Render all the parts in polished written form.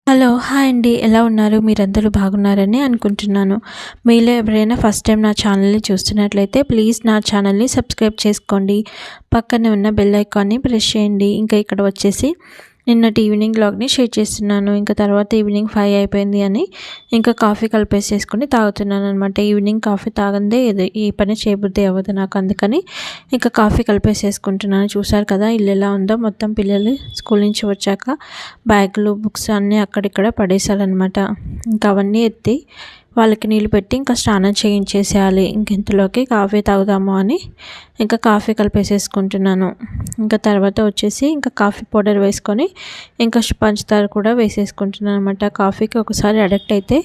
Hello! Hi అండి. ఎలా ఉన్నారు? మీరందరూ బాగున్నారని అనుకుంటున్నాను. మీలో ఎవరైనా ఫస్ట్ టైం నా ఛానల్‌ని చూస్తున్నట్లయితే ప్లీజ్ నా ఛానల్‌ని సబ్స్క్రైబ్ చేసుకోండి. పక్కనే ఉన్న బెల్ ఐకాన్‌ని ప్రెస్ చేయండి. ఇంకా ఇక్కడ వచ్చేసి నిన్నటి ఈవినింగ్ వ్లాగ్‌ని షేర్ చేస్తున్నాను. ఇంకా తర్వాత ఈవినింగ్ 5 అయిపోయింది అని ఇంకా కాఫీ కలిపేసేసుకొని తాగుతున్నాననమాట. ఈవినింగ్ కాఫీ తాగందే ఈ పని చేయబుద్ధి అవ్వదు నాకు. అందుకని ఇంకా కాఫీ కలిపేసేసుకుంటున్నాను. చూసారు కదా ఇల్లు ఎలా ఉందో. మొత్తం పిల్లలు స్కూల్ నుంచి వచ్చాక బ్యాగులు, బుక్స్ అన్నీ అక్కడిక్కడ పడేశారనమాట. ఇంకా అవన్నీ ఎత్తి వాళ్ళకి నీళ్ళు పెట్టి ఇంకా స్నానం చేయించేసేయాలి. ఇంక ఇంతలోకి కాఫీ తాగుదాము అని ఇంకా కాఫీ కలిపేసేసుకుంటున్నాను. ఇంకా తర్వాత వచ్చేసి ఇంకా కాఫీ పౌడర్ వేసుకొని ఇంకా పంచదార కూడా వేసేసుకుంటున్నాను అనమాట. కాఫీకి ఒకసారి అడిక్ట్ అయితే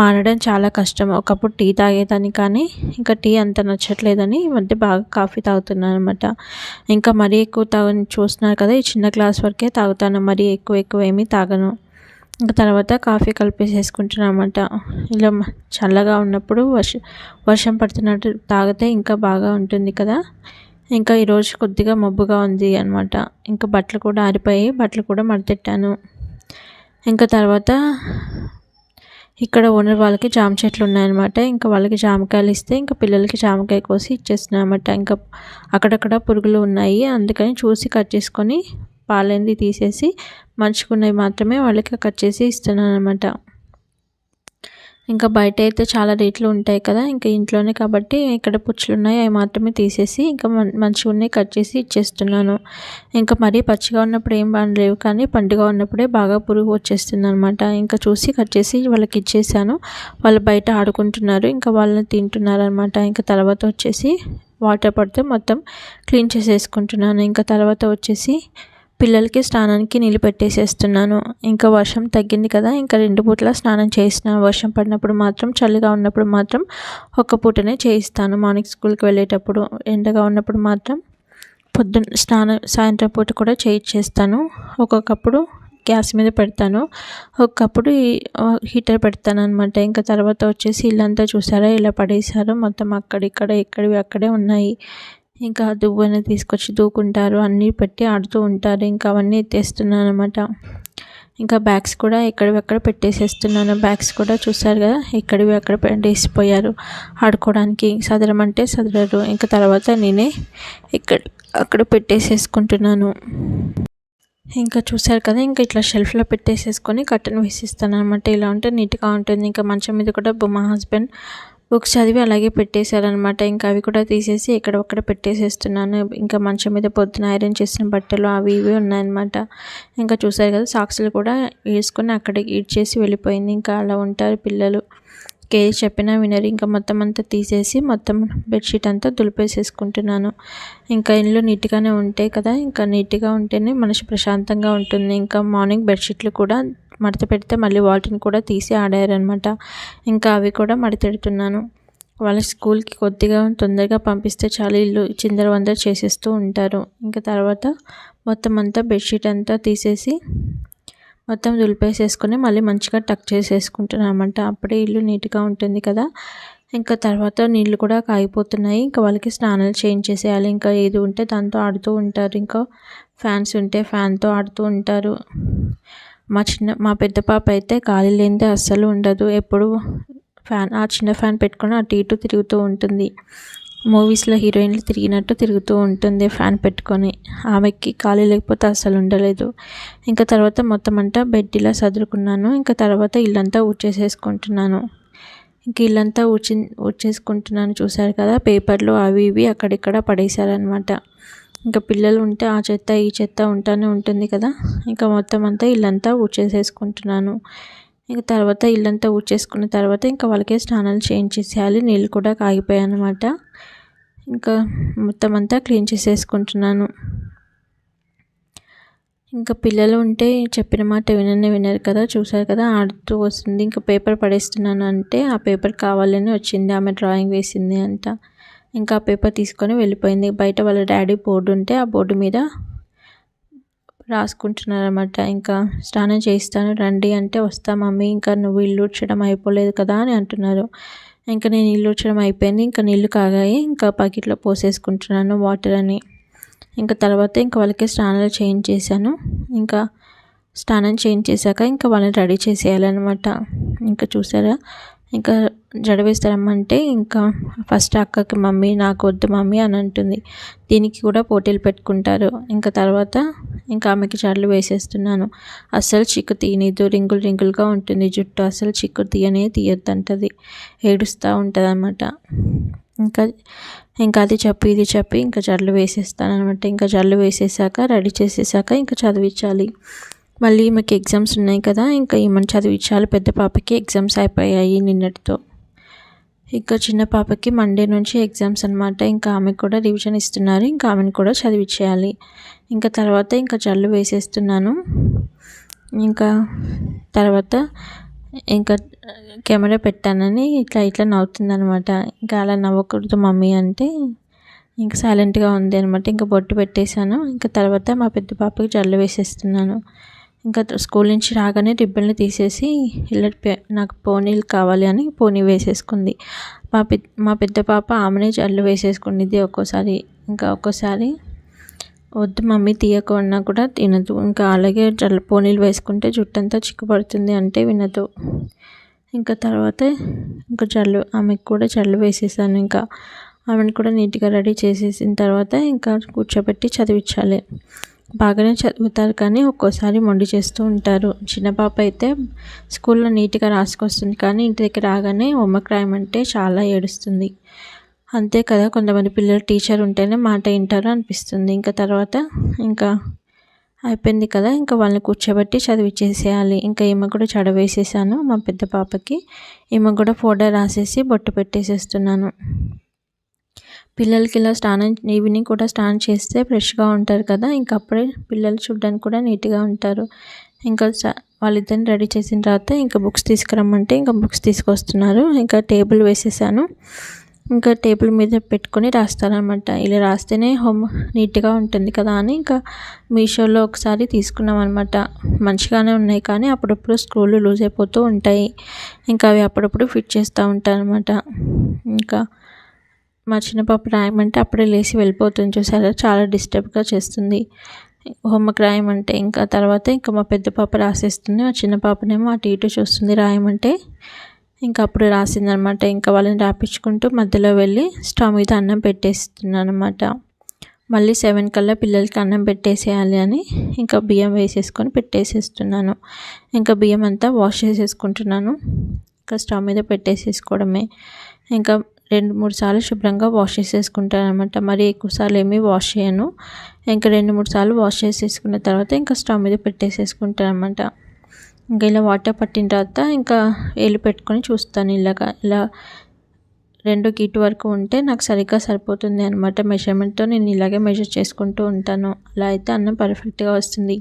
మానడం చాలా కష్టం. ఒకప్పుడు టీ తాగేదాన్ని కానీ ఇంకా టీ అంత నచ్చట్లేదని ఈ మధ్య బాగా కాఫీ తాగుతున్నాను అనమాట. ఇంకా మరీ ఎక్కువ చూస్తున్నారు కదా, ఈ చిన్న గ్లాస్ వరకే తాగుతాను. మరీ ఎక్కువ ఏమీ తాగను. ఇంకా తర్వాత కాఫీ కలిపేసేసుకుంటున్నాను అనమాట. ఇలా చల్లగా ఉన్నప్పుడు వర్షం పడుతున్నట్టు తాగితే ఇంకా బాగా ఉంటుంది కదా. ఇంకా ఈరోజు కొద్దిగా మబ్బుగా ఉంది అనమాట. ఇంకా బట్టలు కూడా ఆరిపోయి బట్టలు కూడా మడతెట్టాను. ఇంకా తర్వాత ఇక్కడ ఓనర్ వాళ్ళకి జామ చెట్లు ఉన్నాయన్నమాట. ఇంకా వాళ్ళకి జామకాయలు ఇస్తే ఇంకా పిల్లలకి జామకాయ కోసి ఇచ్చేస్తున్నాను అనమాట. ఇంకా అక్కడక్కడ పురుగులు ఉన్నాయి, అందుకని చూసి కట్ చేసుకొని పాలైంది తీసేసి మంచుకున్నవి మాత్రమే వాళ్ళకి కట్ చేసి ఇస్తున్నాను అనమాట. ఇంకా బయట అయితే చాలా రేట్లు ఉంటాయి కదా, ఇంకా ఇంట్లోనే కాబట్టి ఇక్కడ పుచ్చులు ఉన్నాయి అవి మాత్రమే తీసేసి ఇంకా మంచిగా ఉన్నాయి కట్ చేసి ఇచ్చేస్తున్నాను. ఇంకా మరీ పచ్చిగా ఉన్నప్పుడు ఏం బాగలేవు, కానీ పండుగ ఉన్నప్పుడే బాగా పురుగు వచ్చేస్తుంది అనమాట. ఇంకా చూసి కట్ చేసి వాళ్ళకి ఇచ్చేసాను. వాళ్ళు బయట ఆడుకుంటున్నారు, ఇంకా వాళ్ళని తింటున్నారు అనమాట. ఇంకా తర్వాత వచ్చేసి వాటర్ పడితే మొత్తం క్లీన్ చేసేసుకుంటున్నాను. ఇంకా తర్వాత వచ్చేసి పిల్లలకి స్నానానికి నీళ్ళు పెట్టేసేస్తున్నాను. ఇంకా వర్షం తగ్గింది కదా, ఇంకా 2 పూటలా స్నానం చేయిస్తున్నాను. వర్షం పడినప్పుడు మాత్రం, చలిగా ఉన్నప్పుడు మాత్రం ఒక్క పూటనే చేయిస్తాను. మార్నింగ్ స్కూల్కి వెళ్ళేటప్పుడు, ఎండగా ఉన్నప్పుడు మాత్రం సాయంత్రం పూట కూడా చేయిస్తాను. ఒక్కొక్కప్పుడు గ్యాస్ మీద పెడతాను, ఒక్కప్పుడు హీటర్ పెడతాను అనమాట. ఇంకా తర్వాత వచ్చేసి ఇల్లంతా చూసారా ఇలా పడేసారో, మొత్తం అక్కడిక్కడ ఎక్కడివి అక్కడే ఉన్నాయి. ఇంకా దువ్వెన తీసుకొచ్చి దూకుంటారు, అన్నీ పెట్టి ఆడుతూ ఉంటారు. ఇంకా అవన్నీ ఎత్తేస్తున్నాను అనమాట. ఇంకా బ్యాగ్స్ కూడా ఎక్కడివి అక్కడ పెట్టేసేస్తున్నాను. బ్యాగ్స్ కూడా చూసారు కదా ఎక్కడివి అక్కడ పెట్టేసిపోయారు ఆడుకోవడానికి. సదరమంటే సదరరు. ఇంకా తర్వాత నేనే అక్కడ పెట్టేసేసుకుంటున్నాను. ఇంకా చూసారు కదా, ఇంకా ఇట్లా షెల్ఫ్లో పెట్టేసేసుకొని కట్టెను వేసిస్తాను అనమాట. ఇలా ఉంటే నీట్గా ఉంటుంది. ఇంకా మంచం మీద కూడా మా హస్బెండ్ బుక్స్ చదివి అలాగే పెట్టేశారనమాట. ఇంకా అవి కూడా తీసేసి ఎక్కడొక్కడ పెట్టేసేస్తున్నాను. ఇంకా మంచం మీద పొద్దున ఐరన్ చేసిన బట్టలు అవి ఇవి ఉన్నాయన్నమాట. ఇంకా చూసారు కదా, సాక్స్లు కూడా వేసుకొని అక్కడే ఈడ్చేసి వెళ్ళిపోయింది. ఇంకా అలా ఉంటారు పిల్లలు, ఏది చెప్పినా వినరు. ఇంకా మొత్తం అంతా తీసేసి మొత్తం బెడ్షీట్ అంతా దులిపేసేసుకుంటున్నాను. ఇంకా ఇల్లు నీట్గానే ఉంటాయి కదా, ఇంకా నీట్గా ఉంటేనే మనసు ప్రశాంతంగా ఉంటుంది. ఇంకా మార్నింగ్ బెడ్షీట్లు కూడా మడత పెడితే మళ్ళీ వాటిని కూడా తీసి ఆడారనమాట. ఇంకా అవి కూడా మడతెడుతున్నాను. వాళ్ళ స్కూల్కి కొద్దిగా తొందరగా పంపిస్తే చాలా ఇల్లు చిందరవందర చేసేస్తూ ఉంటారు. ఇంకా తర్వాత మొత్తం అంతా బెడ్షీట్ అంతా తీసేసి మొత్తం దులిపేసేసుకొని మళ్ళీ మంచిగా టక్ చేసేసుకుంటున్నాను అనమాట. అప్పుడే ఇల్లు నీట్గా ఉంటుంది కదా. ఇంకా తర్వాత నీళ్ళు కూడా కాగిపోతున్నాయి. ఇంకా వాళ్ళకి స్నానాలు చేయించేసేయాలి. ఇంకా ఏది ఉంటే దాంతో ఆడుతూ ఉంటారు. ఇంకా ఫ్యాన్స్ ఉంటే ఫ్యాన్తో ఆడుతూ ఉంటారు. మా పెద్ద పాప అయితే గాలి లేనిదే అస్సలు ఉండదు. ఎప్పుడు ఆ చిన్న ఫ్యాన్ పెట్టుకొని అటు ఇటు తిరుగుతూ ఉంటుంది. మూవీస్లో హీరోయిన్లు తిరిగినట్టు తిరుగుతూ ఉంటుంది ఫ్యాన్ పెట్టుకొని. ఆమెకి ఖాళీ లేకపోతే అస్సలు ఉండలేదు. ఇంకా తర్వాత మొత్తం అంతా బెడ్ ఇలా సదురుకున్నాను. ఇంకా తర్వాత ఇల్లంతా ఊడ్చేసేసుకుంటున్నాను. ఇంక ఇల్లంతా ఊడ్చేసుకుంటున్నాను. చూసారు కదా, పేపర్లు అవి ఇవి అక్కడిక్కడ పడేశారనమాట. ఇంకా పిల్లలు ఉంటే ఆ చెత్త ఈ చెత్త ఉంటానే ఉంటుంది కదా. ఇంకా మొత్తం అంతా ఇల్లంతా ఊడ్చేసేసుకుంటున్నాను. ఇంకా తర్వాత ఇల్లంతా ఊడ్చేసుకున్న తర్వాత ఇంకా వాళ్ళకే స్నానాలు చేయించేసేయాలి. నీళ్ళు కూడా కాగిపోయాయి అన్నమాట. ఇంకా మొత్తం అంతా క్లీన్ చేసేసుకుంటున్నాను. ఇంకా పిల్లలు ఉంటే చెప్పిన మాట వినరు కదా. చూసారు కదా, ఆడుతూ వస్తుంది. ఇంకా పేపర్ పడేస్తున్నాను అంటే ఆ పేపర్ కావాలని వచ్చింది, ఆమె డ్రాయింగ్ వేసింది అంట. ఇంకా ఆ పేపర్ తీసుకొని వెళ్ళిపోయింది. బయట వాళ్ళ డాడీ బోర్డు ఉంటే ఆ బోర్డు మీద రాసుకుంటున్నారన్నమాట. ఇంకా స్నానం చేయిస్తాను రండి అంటే, వస్తా మమ్మీ, ఇంకా నువ్వు ఇల్లు ఊడ్చడం అయిపోలేదు కదా అని అంటున్నారు. ఇంకా నేను ఇల్లు ఊడ్చడం అయిపోయింది. ఇంకా నీళ్ళు కాగాయి, ఇంకా బకెట్లో పోసేసుకుంటున్నాను వాటర్ అని. ఇంకా తర్వాత ఇంకా వాళ్ళకి స్నానాలు చేయించేసాను. ఇంకా స్నానం చేయించేసాక ఇంకా వాళ్ళని రెడీ చేసేయాలన్నమాట. ఇంకా చూసారా, ఇంకా జడ వేస్తారమ్మంటే ఇంకా ఫస్ట్ అక్కకి మమ్మీ నాకు వద్దు మమ్మీ అని అంటుంది. దీనికి కూడా పోటీలు పెట్టుకుంటారు. ఇంకా తర్వాత ఇంకా ఆమెకి జడలు వేసేస్తున్నాను. అస్సలు చిక్కు తీయనిదు, రింగులు రింగులుగా ఉంటుంది జుట్టు, అసలు చిక్కు తీయొద్దు అంటది, ఏడుస్తూ ఉంటుంది అన్నమాట. ఇంకా అది చెప్పి ఇది చెప్పి ఇంకా జడలు వేసేస్తాను అనమాట. ఇంకా జడలు వేసేసాక రెడీ చేసేసాక ఇంకా చదివించాలి. మళ్ళీ ఈమెకి ఎగ్జామ్స్ ఉన్నాయి కదా, ఇంకా ఈమెను చదివించాలి. పెద్ద పాపకి ఎగ్జామ్స్ అయిపోయాయి నిన్నటితో. ఇంకా చిన్న పాపకి మండే నుంచి ఎగ్జామ్స్ అనమాట. ఇంకా ఆమెకు కూడా రివిజన్ ఇస్తున్నారు. ఇంకా ఆమెను కూడా చదివించేయాలి. ఇంకా తర్వాత ఇంకా జడలు వేసేస్తున్నాను. ఇంకా తర్వాత ఇంకా కెమెరా పెట్టానని ఇట్లా నవ్వుతుందనమాట. ఇంకా అలా నవ్వకూడదు మమ్మీ అంటే ఇంకా సైలెంట్గా ఉంది అనమాట. ఇంకా బొట్టు పెట్టేశాను. ఇంకా తర్వాత మా పెద్ద పాపకి జడలు వేసేస్తున్నాను. ఇంకా స్కూల్ నుంచి రాగానే రిబ్బన్లు తీసేసి ఇలా నాకు పోనీలు కావాలి అని పోనీ వేసేసుకుంది. మా పెద్ద పాప ఆమెనే జడలు వేసేసుకునేది ఒక్కోసారి. ఇంకా ఒక్కోసారి వద్దు మమ్మీ తీయకున్నా కూడా తినదు. ఇంకా అలాగే పోనీలు వేసుకుంటే జుట్టంతా చిక్కుపడుతుంది అంటే వినదు. ఇంకా తర్వాత ఇంకా ఆమెకు కూడా జడలు వేసేసాను. ఇంకా ఆమెను కూడా నీట్గా రెడీ చేసేసిన తర్వాత ఇంకా కూర్చోబెట్టి చదివించాలి. బాగానే చదువుతారు కానీ ఒక్కోసారి మొండి చేస్తూ ఉంటారు. చిన్న పాప అయితే స్కూల్లో నీట్గా రాసుకొస్తుంది కానీ ఇంటి దగ్గర రాగానే హోంవర్క్ రాయమంటే చాలా ఏడుస్తుంది. అంతే కదా, కొంతమంది పిల్లలు టీచర్ ఉంటేనే మాట వింటారు అనిపిస్తుంది. ఇంకా తర్వాత ఇంకా అయిపోయింది కదా, ఇంకా వాళ్ళని కూర్చోబెట్టి చదివించేసేయాలి. ఇంకా ఈమె కూడా జడ వేసేసాను మా పెద్ద పాపకి. ఈమె కూడా ఫోటో రాసేసి బొట్టు పెట్టేసేస్తున్నాను. పిల్లలకి ఇలా ఈవినింగ్ కూడా స్నానం చేస్తే ఫ్రెష్గా ఉంటారు కదా, ఇంకా అప్పుడే పిల్లలు చూడడానికి కూడా నీట్గా ఉంటారు. ఇంకా వాళ్ళిద్దరిని రెడీ చేసిన తర్వాత ఇంకా బుక్స్ తీసుకురమ్మంటే ఇంకా బుక్స్ తీసుకొస్తున్నారు. ఇంకా టేబుల్ వేసేసాను. ఇంకా టేబుల్ మీద పెట్టుకొని రాస్తారనమాట. ఇలా రాస్తేనే నీట్గా ఉంటుంది కదా అని ఇంకా మీషోలో ఒకసారి తీసుకున్నాం అనమాట. మంచిగానే ఉన్నాయి కానీ అప్పుడప్పుడు స్క్రూలు లూజ్ అయిపోతూ ఉంటాయి. ఇంకా అవి అప్పుడప్పుడు ఫిట్ చేస్తూ ఉంటాను అనమాట. ఇంకా మా చిన్న పాప రాయమంటే అప్పుడే లేచి వెళ్ళిపోతుంది. చూసారా, చాలా డిస్టర్బ్గా చేస్తుంది హోంవర్క్ రాయమంటే. ఇంకా తర్వాత ఇంకా మా పెద్ద పాప రాసేస్తుంది. మా చిన్న పాపనేమో అటు ఇటు చూస్తుంది రాయమంటే. ఇంకా అప్పుడు రాసిందనమాట. ఇంకా వాళ్ళని రాపించుకుంటూ మధ్యలో వెళ్ళి స్టవ్ మీద అన్నం పెట్టేస్తున్నాను అనమాట. మళ్ళీ 7 కల్లా పిల్లలకి అన్నం పెట్టేసేయాలి అని ఇంకా బియ్యం వేసేసుకొని పెట్టేసేస్తున్నాను. ఇంకా బియ్యం అంతా వాష్ చేసేసుకుంటున్నాను. ఇంకా స్టవ్ మీద పెట్టేసేసుకోవడమే. ఇంకా 2-3 సార్లు శుభ్రంగా వాష్ చేసేసుకుంటాను అనమాట. మరి ఎక్కువసార్లు ఏమీ వాష్ చేయను. ఇంకా 2-3 సార్లు వాష్ చేసేసుకున్న తర్వాత ఇంకా స్టవ్ మీద పెట్టేసేసుకుంటాను అనమాట. ఇంకా ఇలా వాటర్ పట్టిన తర్వాత ఇంకా వేలు పెట్టుకొని చూస్తాను. ఇలా 2 గీటు వరకు ఉంటే నాకు సరిగ్గా సరిపోతుంది అనమాట. మెజర్మెంట్తో నేను ఇలాగే మెజర్ చేసుకుంటూ ఉంటాను. అలా అయితే అన్నం పర్ఫెక్ట్గా వస్తుంది.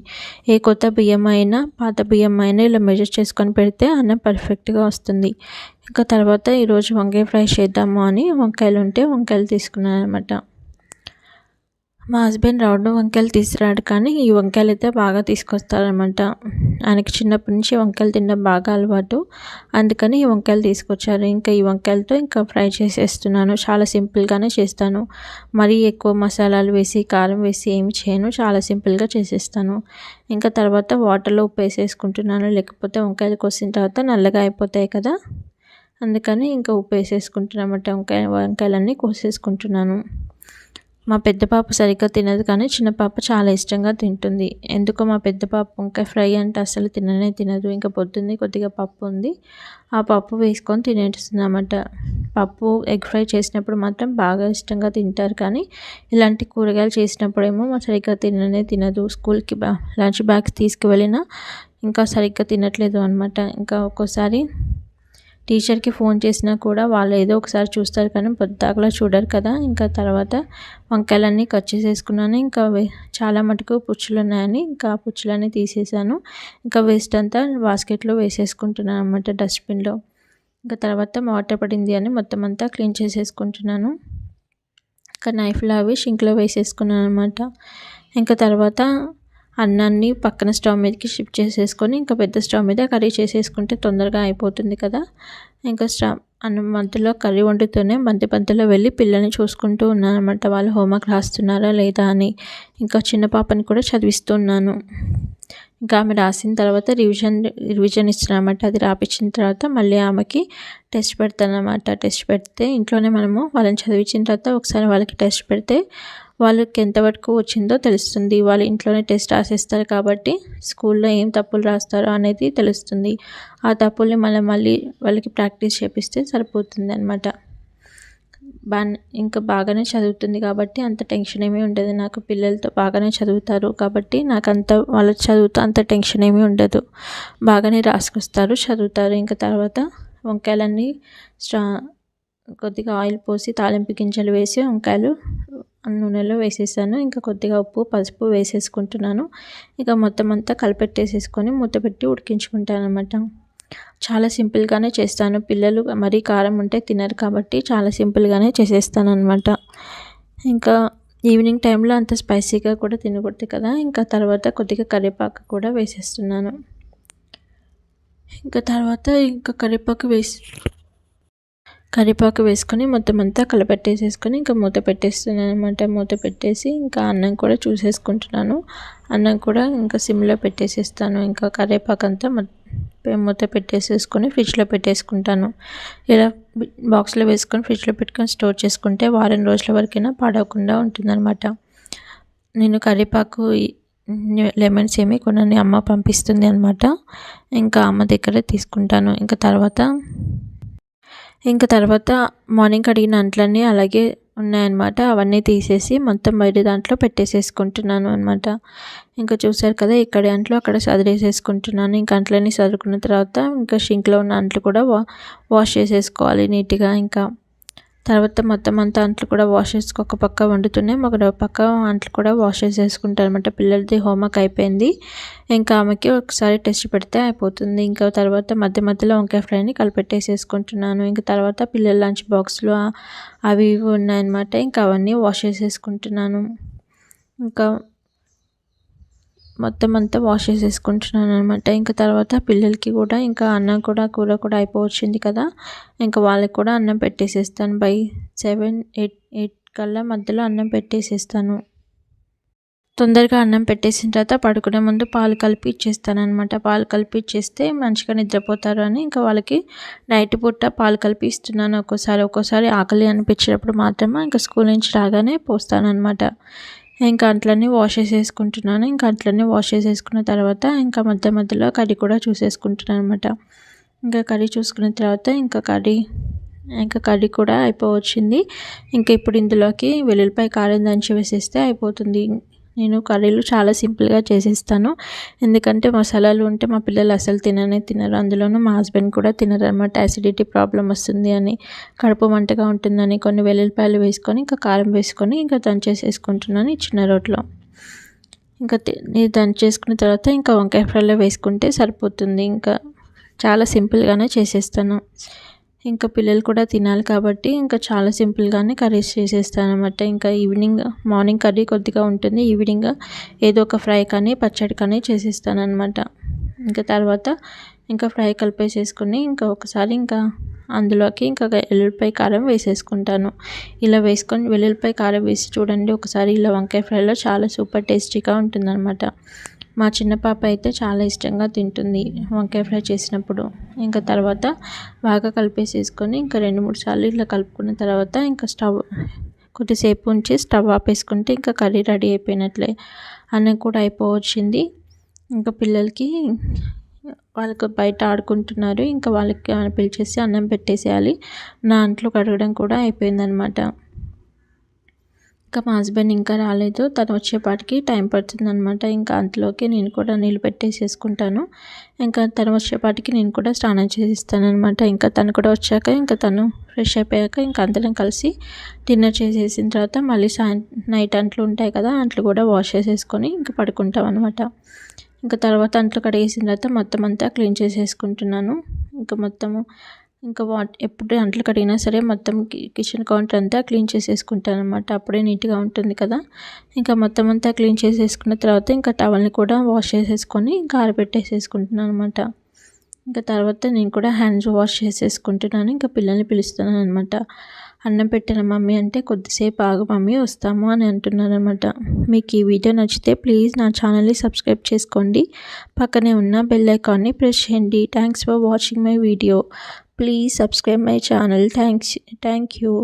ఏ కొత్త బియ్యం అయినా పాత బియ్యం అయినా ఇలా మెజర్ చేసుకొని పెడితే అన్నం పర్ఫెక్ట్గా వస్తుంది. ఇంకా తర్వాత ఈరోజు వంకాయ ఫ్రై చేద్దాము అని వంకాయలు ఉంటే వంకాయలు తీసుకున్నాను అనమాట. మా హస్బెండ్ రౌండ్ వంకాయలు తీసుకురాడు కానీ ఈ వంకాయలు అయితే బాగా తీసుకొస్తారనమాట. ఆయనకి చిన్నప్పటి నుంచి వంకాయలు తినడం బాగా అలవాటు, అందుకని ఈ వంకాయలు తీసుకొచ్చారు. ఇంకా ఈ వంకాయలతో ఇంకా ఫ్రై చేసేస్తున్నాను. చాలా సింపుల్గానే చేస్తాను. మరీ ఎక్కువ మసాలాలు వేసి కారం వేసి ఏమి చేయను, చాలా సింపుల్గా చేసేస్తాను. ఇంకా తర్వాత వాటర్లో ఉప్పు వేసేసుకుంటున్నాను, లేకపోతే వంకాయలు కోసిన తర్వాత నల్లగా అయిపోతాయి కదా, అందుకని ఇంకా ఉప్పు వేసేసుకుంటున్నామట. వంకాయలన్నీ కోసేసుకుంటున్నాను. మా పెద్ద పాప సరిగ్గా తినదు కానీ చిన్న పాప చాలా ఇష్టంగా తింటుంది. ఎందుకో మా పెద్ద పాప వంకాయ ఫ్రై అంటే అసలు తినదు. ఇంకా పొద్దున్నే కొద్దిగా పప్పు ఉంది, ఆ పప్పు వేసుకొని తినేస్తుందన్నమాట. పప్పు ఎగ్ ఫ్రై చేసినప్పుడు మాత్రం బాగా ఇష్టంగా తింటారు కానీ ఇలాంటి కూరగాయలు చేసినప్పుడేమో సరిగ్గా తినదు. స్కూల్కి లంచ్ బ్యాగ్స్ తీసుకువెళ్ళినా ఇంకా సరిగ్గా తినట్లేదు అనమాట. ఇంకా ఒక్కోసారి టీచర్కి ఫోన్ చేసినా కూడా వాళ్ళు ఏదో ఒకసారి చూస్తారు కానీ పొద్దాకలా చూడరు కదా. ఇంకా తర్వాత వంకాయలన్నీ కట్ చేసేసుకున్నాను. ఇంకా చాలా మటుకు పుచ్చులు ఉన్నాయని ఇంకా పుచ్చులన్నీ తీసేసాను. ఇంకా వేస్ట్ అంతా బాస్కెట్లో వేసేసుకుంటున్నాను అన్నమాట, డస్ట్బిన్లో. ఇంకా తర్వాత వాటర్ పడింది అని మొత్తం అంతా క్లీన్ చేసేసుకుంటున్నాను. ఇంకా నైఫ్లో అవి షింక్లో వేసేసుకున్నాను అనమాట. ఇంకా తర్వాత అన్నాన్ని పక్కన స్టవ్ మీదకి షిఫ్ట్ చేసేసుకొని ఇంకా పెద్ద స్టవ్ మీద కర్రీ చేసేసుకుంటే తొందరగా అయిపోతుంది కదా. ఇంకా అన్నం మధ్యలో కర్రీ వండుతూనే మధ్యలో వెళ్ళి పిల్లల్ని చూసుకుంటూ ఉన్నాను అనమాట. వాళ్ళు హోంవర్క్ రాస్తున్నారా లేదా అని. ఇంకా చిన్న పాపని కూడా చదివిస్తున్నాను. ఇంకా ఆమె రాసిన తర్వాత రివిజన్ ఇస్తానన్నమాట. అది రాపించిన తర్వాత మళ్ళీ ఆమెకి టెస్ట్ పెడతానన్నమాట. టెస్ట్ పెడితే ఇంట్లోనే మనము వాళ్ళని చదివించిన తర్వాత ఒకసారి వాళ్ళకి టెస్ట్ పెడితే వాళ్ళకి ఎంతవరకు వచ్చిందో తెలుస్తుంది. వాళ్ళు ఇంట్లోనే టెస్ట్ రాసేస్తారు కాబట్టి స్కూల్లో ఏం తప్పులు రాస్తారో అనేది తెలుస్తుంది. ఆ తప్పుల్ని మళ్ళీ వాళ్ళకి ప్రాక్టీస్ చేపిస్తే సరిపోతుంది అనమాట. ఇంకా బాగానే చదువుతుంది కాబట్టి అంత టెన్షన్ ఏమీ ఉండదు. నాకు పిల్లలతో బాగానే చదువుతారు కాబట్టి నాకు వాళ్ళ చదువుతో అంత టెన్షన్ ఏమీ ఉండదు. బాగానే రాసుకొస్తారు, చదువుతారు. ఇంకా తర్వాత వంకాయలన్నీ కొద్దిగా ఆయిల్ పోసి తాలింపు గింజలు వేసి వంకాయలు నూనెలో వేసేసాను. ఇంకా కొద్దిగా ఉప్పు పసుపు వేసేసుకుంటున్నాను. ఇక మొత్తం అంతా కలిపెట్టేసేసుకొని మూత పెట్టి ఉడికించుకుంటాను అన్నమాట. చాలా సింపుల్గానే చేస్తాను. పిల్లలు మరీ కారం ఉంటే తినరు కాబట్టి చాలా సింపుల్గానే చేసేస్తాను అనమాట. ఇంకా ఈవినింగ్ టైంలో అంత స్పైసీగా కూడా తినకూడదు కదా. ఇంకా తర్వాత కొద్దిగా కరివేపాకు కూడా వేసేస్తున్నాను. ఇంకా తర్వాత కరివేపాకు వేసుకొని మొత్తం అంతా కలపెట్టేసేసుకొని ఇంకా మూత పెట్టేస్తున్నాను అనమాట. మూత పెట్టేసి ఇంకా అన్నం కూడా చూసేసుకుంటున్నాను. అన్నం కూడా ఇంకా సిమ్లో పెట్టేసేస్తాను. ఇంకా కరివేపాకు అంతా మూత పెట్టేసేసుకొని ఫ్రిడ్జ్లో పెట్టేసుకుంటాను. ఇలా బాక్స్లో వేసుకొని ఫ్రిడ్జ్లో పెట్టుకొని స్టోర్ చేసుకుంటే వారం రోజుల వరకైనా పాడవకుండా ఉంటుందన్నమాట. నేను కరివేపాకు లెమన్స్ ఏమి కొన్ని అమ్మ పంపిస్తుంది అనమాట. ఇంకా అమ్మ దగ్గర తీసుకుంటాను. ఇంకా తర్వాత మార్నింగ్ కడిగిన అంట్లన్నీ అలాగే ఉన్నాయన్నమాట. అవన్నీ తీసేసి మొత్తం బయట దాంట్లో పెట్టేసేసుకుంటున్నాను అనమాట. ఇంకా చూసారు కదా, ఇక్కడి అంట్లు అక్కడ సదిరేసేసుకుంటున్నాను. ఇంకా అంట్లన్నీ సదురుకున్న తర్వాత ఇంకా షింక్లో ఉన్న అంట్లు కూడా వాష్ చేసేసుకోవాలి నీట్గా. ఇంకా తర్వాత మొత్తం అంతా అంట్లు కూడా వాష్ చేసుకో, ఒక పక్క వండుతున్నాయి, ఒక పక్క అంట్లు కూడా వాష్ చేసేసుకుంటాను అనమాట. పిల్లలది హోంవర్క్ అయిపోయింది. ఇంకా ఆమెకి ఒకసారి టెస్ట్ పెడితే అయిపోతుంది. ఇంకా తర్వాత మధ్యలో వంకాయ ఫ్రైని కలిపెట్టేసేసుకుంటున్నాను. ఇంకా తర్వాత పిల్లల లంచ్ బాక్స్లు అవి ఇవి ఉన్నాయన్నమాట. ఇంకా అవన్నీ వాష్ చేసేసుకుంటున్నాను. ఇంకా మొత్తం అంతా వాష్ చేసేసుకుంటున్నాను అనమాట. ఇంకా తర్వాత పిల్లలకి కూడా ఇంకా అన్నం కూడా కూర కూడా అయిపోవచ్చింది కదా. ఇంకా వాళ్ళకి కూడా అన్నం పెట్టేసేస్తాను. బై 7-8 కల్లా మధ్యలో అన్నం పెట్టేసేస్తాను. తొందరగా అన్నం పెట్టేసిన తర్వాత పడుకునే ముందు పాలు కలిపి ఇచ్చేస్తాను అనమాట. పాలు కలిపి ఇచ్చేస్తే మంచిగా నిద్రపోతారు అని ఇంకా వాళ్ళకి నైట్ పూట పాలు కలిపి ఇస్తున్నాను. ఒక్కోసారి ఆకలి అనిపించినప్పుడు మాత్రమే ఇంకా స్కూల్ నుంచి రాగానే పోస్తాను అనమాట. ఇంకా అంట్లన్నీ వాష్ చేసేసుకుంటున్నాను. ఇంకా అంట్లన్నీ వాష్ చేసేసుకున్న తర్వాత ఇంకా మధ్యలో కర్రీ కూడా చూసేసుకుంటున్నాను అనమాట. ఇంకా కర్రీ చూసుకున్న తర్వాత ఇంకా కర్రీ కూడా అయిపోవచ్చింది. ఇంకా ఇప్పుడు ఇందులోకి వెల్లుల్లిపాయ కారం దంచి వేసేస్తే అయిపోతుంది. నేను కర్రీలు చాలా సింపుల్గా చేసేస్తాను. ఎందుకంటే మసాలాలు ఉంటే మా పిల్లలు అసలు తినరు. అందులోనూ మా హస్బెండ్ కూడా తినరు అనమాట. యాసిడిటీ ప్రాబ్లం వస్తుంది అని, కడుపు మంటగా ఉంటుందని కొన్ని వెల్లుల్లిపాయలు వేసుకొని ఇంకా కారం వేసుకొని ఇంకా దంచేసేసుకుంటున్నాను ఈ చిన్న రోట్లో. ఇంకా దంచేసుకున్న తర్వాత ఇంకా వంకాయ ఫ్రైలో వేసుకుంటే సరిపోతుంది. ఇంకా చాలా సింపుల్గానే చేసేస్తాను. ఇంకా పిల్లలు కూడా తినాలి కాబట్టి ఇంకా చాలా సింపుల్గానే కర్రీస్ చేసేస్తాను అనమాట. ఇంకా మార్నింగ్ కర్రీ కొద్దిగా ఉంటుంది, ఈవినింగ్ ఏదో ఒక ఫ్రై కానీ పచ్చడి కానీ చేసేస్తాను అనమాట. ఇంకా తర్వాత ఇంకా ఫ్రై కలిపేసేసుకొని ఇంకా ఒకసారి ఇంకా అందులోకి ఇంకా వెల్లుల్లిపాయ కారం వేసేసుకుంటాను. ఇలా వేసుకొని వెల్లుల్లిపాయ కారం వేసి చూడండి ఒకసారి. ఇలా వంకాయ ఫ్రైలో చాలా సూపర్ టేస్టీగా ఉంటుందన్నమాట. మా చిన్న పాప అయితే చాలా ఇష్టంగా తింటుంది వంకాయ ఫ్రై చేసినప్పుడు. ఇంకా తర్వాత బాగా కలిపేసేసుకొని ఇంకా 2-3 సార్లు ఇలా కలుపుకున్న తర్వాత ఇంకా కొద్దిసేపు ఉంచి స్టవ్ ఆపేసుకుంటే ఇంకా కర్రీ రెడీ అయిపోయినట్లే. అన్నం కూడా అయిపోవచ్చింది. ఇంకా పిల్లలకి వాళ్ళకి బయట ఆడుకుంటున్నారు. ఇంకా వాళ్ళకి పిలిచేసి అన్నం పెట్టేసేయాలి. నా అంట్లు కడగడం కూడా అయిపోయిందనమాట. ఇంకా మా హస్బెండ్ ఇంకా రాలేదు. తను వచ్చేపాటికి టైం పడుతుందనమాట. ఇంకా అంతలోకి నేను కూడా నీళ్ళు పెట్టేసేసుకుంటాను. ఇంకా తను వచ్చేపాటికి నేను కూడా స్నానం చేసిస్తానమాట. ఇంకా తను కూడా వచ్చాక ఇంకా తను ఫ్రెష్ అయిపోయాక ఇంకా అందరం కలిసి డిన్నర్ చేసేసిన తర్వాత మళ్ళీ నైట్ అంట్లు ఉంటాయి కదా, అంట్లు కూడా వాష్ చేసేసుకొని ఇంకా పడుకుంటాం అనమాట. ఇంకా తర్వాత అంట్లు కడిగేసిన తర్వాత మొత్తం అంతా క్లీన్ చేసేసుకుంటున్నాను. ఇంకా ఎప్పుడు అంట్లు కడిగినా సరే మొత్తం కిచెన్ కౌంటర్ అంతా క్లీన్ చేసేసుకుంటాను అనమాట. అప్పుడే నీట్గా ఉంటుంది కదా. ఇంకా మొత్తం అంతా క్లీన్ చేసేసుకున్న తర్వాత ఇంకా టవల్ని కూడా వాష్ చేసేసుకొని ఇంకా ఆరబెట్టేసేసుకుంటున్నాను అనమాట. ఇంకా తర్వాత నేను కూడా హ్యాండ్స్ వాష్ చేసేసుకుంటున్నాను. ఇంకా పిల్లల్ని పిలుస్తున్నాను అనమాట. అన్నం పెట్టిన మమ్మీ అంటే కొద్దిసేపు ఆగు మమ్మీ వస్తాము అని అంటున్నారనమాట. మీకు ఈ వీడియో నచ్చితే ప్లీజ్ నా ఛానల్ని సబ్స్క్రైబ్ చేసుకోండి, పక్కనే ఉన్న బెల్ ఐకాన్ని ప్రెస్ చేయండి. Thanks for watching my video. Please subscribe my channel. Thank you.